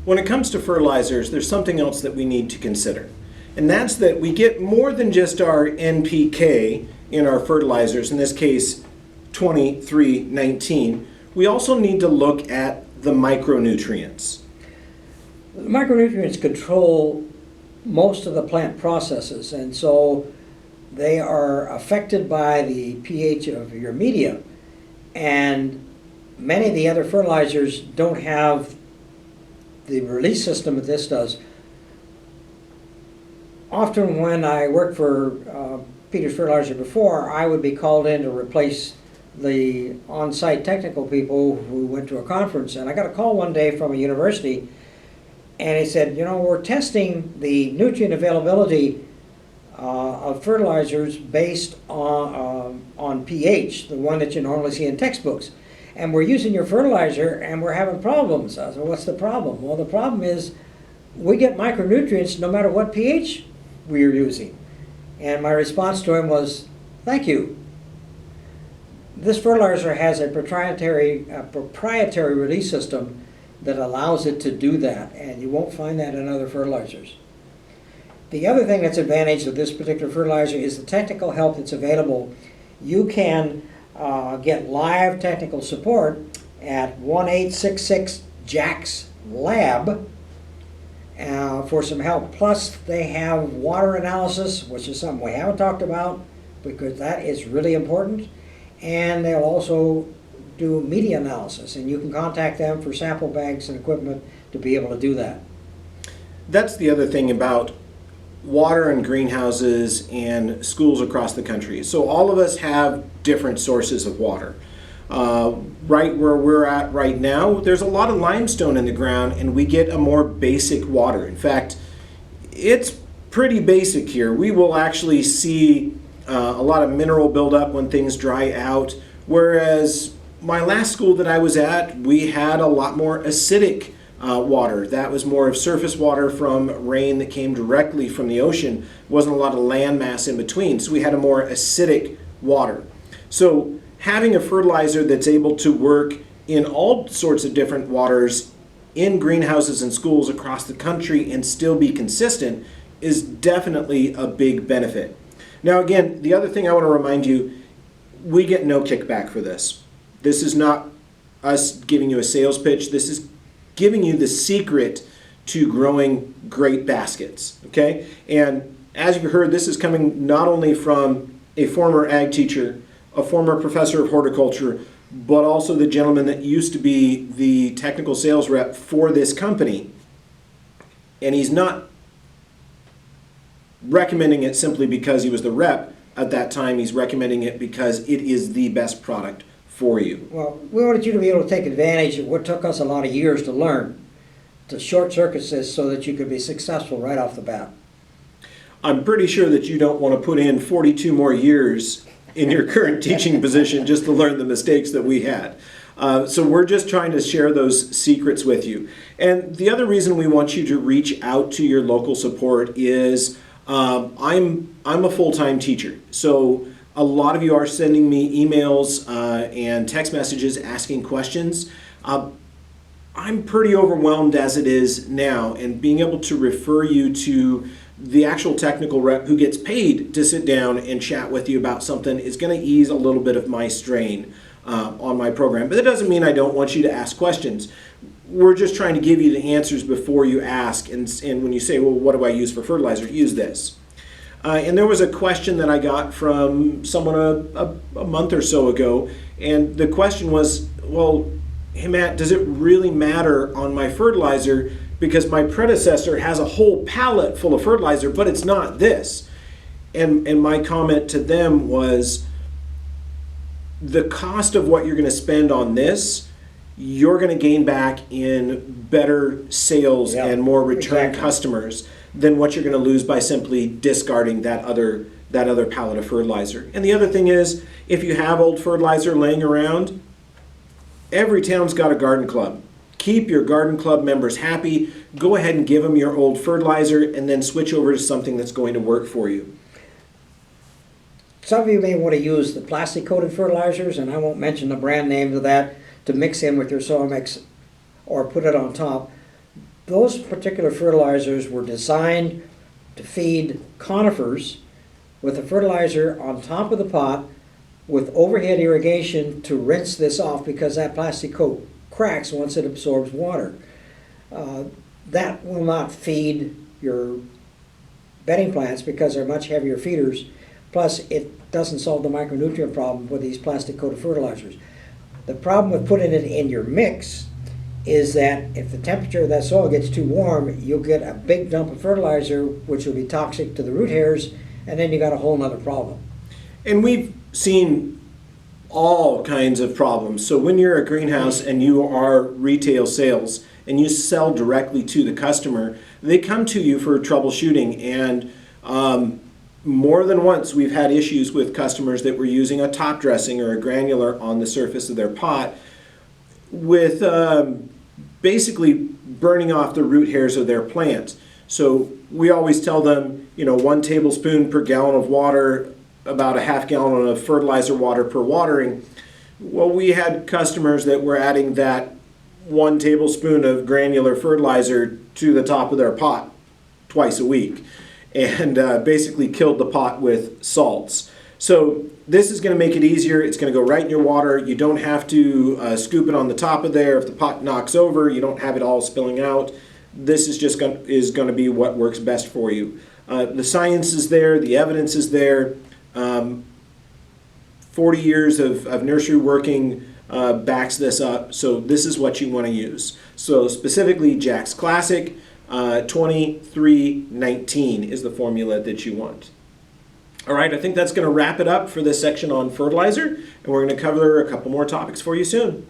when it comes to fertilizers, there's something else that we need to consider. And that's that we get more than just our NPK in our fertilizers, in this case 2319. We also need to look at the micronutrients. The micronutrients control most of the plant processes, and so they are affected by the pH of your media. And many of the other fertilizers don't have the release system that this does. Often when I worked for Peter's Fertilizer before, I would be called in to replace the on-site technical people who went to a conference. And I got a call one day from a university, and he said, you know, we're testing the nutrient availability of fertilizers based on pH, the one that you normally see in textbooks. And we're using your fertilizer and we're having problems. I said, what's the problem? Well, the problem is we get micronutrients no matter what pH we're using. And my response to him was, thank you. This fertilizer has a proprietary release system that allows it to do that, and you won't find that in other fertilizers. The other thing that's advantage of this particular fertilizer is the technical help that's available. You can get live technical support at 1866 Jack's Lab for some help. Plus, they have water analysis, which is something we haven't talked about because that is really important. And they'll also do media analysis, and you can contact them for sample bags and equipment to be able to do that. That's the other thing about water and greenhouses and schools across the country. So all of us have different sources of water. Right where we're at right now, there's a lot of limestone in the ground, and we get a more basic water. In fact, it's pretty basic here. We will actually see a lot of mineral buildup when things dry out, whereas my last school that I was at, we had a lot more acidic water. That was more of surface water from rain that came directly from the ocean. Wasn't a lot of land mass in between, so we had a more acidic water. So having a fertilizer that's able to work in all sorts of different waters in greenhouses and schools across the country and still be consistent is definitely a big benefit. Now again, the other thing I want to remind you, we get no kickback for this. This is not us giving you a sales pitch. This is giving you the secret to growing great baskets, okay? And as you've heard, this is coming not only from a former ag teacher, a former professor of horticulture, but also the gentleman that used to be the technical sales rep for this company. And he's not recommending it simply because he was the rep at that time. He's recommending it because it is the best product for you. Well, we wanted you to be able to take advantage of what took us a lot of years to learn, to short circuit this so that you could be successful right off the bat. I'm pretty sure that you don't want to put in 42 more years in your current teaching position just to learn the mistakes that we had. So we're just trying to share those secrets with you. And the other reason we want you to reach out to your local support is I'm a full-time teacher. So a lot of you are sending me emails and text messages asking questions. I'm pretty overwhelmed as it is now, and being able to refer you to the actual technical rep who gets paid to sit down and chat with you about something is going to ease a little bit of my strain on my program. But that doesn't mean I don't want you to ask questions. We're just trying to give you the answers before you ask, and when you say, well, what do I use for fertilizer? Use this. And there was a question that I got from someone a month or so ago, and the question was, well, hey Matt, does it really matter on my fertilizer because my predecessor has a whole pallet full of fertilizer, but it's not this? And my comment to them was, the cost of what you're going to spend on this, you're going to gain back in better sales and more return customers than what you're going to lose by simply discarding that other pallet of fertilizer. And the other thing is, if you have old fertilizer laying around, every town's got a garden club. Keep your garden club members happy. Go ahead and give them your old fertilizer and then switch over to something that's going to work for you. Some of you may want to use the plastic-coated fertilizers, and I won't mention the brand name of that, to mix in with your soil mix or put it on top. those particular fertilizers were designed to feed conifers with a fertilizer on top of the pot with overhead irrigation to rinse this off because that plastic coat cracks once it absorbs water. That will not feed your bedding plants because they're much heavier feeders. Plus, it doesn't solve the micronutrient problem with these plastic coated fertilizers. The problem with putting it in your mix is that if the temperature of that soil gets too warm, you'll get a big dump of fertilizer, which will be toxic to the root hairs, and then you got a whole nother problem. And we've seen all kinds of problems. So when you're a greenhouse and you are retail sales and you sell directly to the customer, they come to you for troubleshooting. And more than once we've had issues with customers that were using a top dressing or a granular on the surface of their pot with basically burning off the root hairs of their plant. So we always tell them, 1 tablespoon per gallon of water, about a half gallon of fertilizer water per watering. Well, we had customers that were adding that 1 tablespoon of granular fertilizer to the top of their pot twice a week and basically killed the pot with salts. So this is going to make it easier. It's going to go right in your water. You don't have to scoop it on the top of there. If the pot knocks over, you don't have it all spilling out. This is just going to be what works best for you. The science is there. The evidence is there. 40 years of nursery working backs this up. So this is what you want to use. So specifically Jack's Classic 2319 is the formula that you want. All right, I think that's going to wrap it up for this section on fertilizer, and we're going to cover a couple more topics for you soon.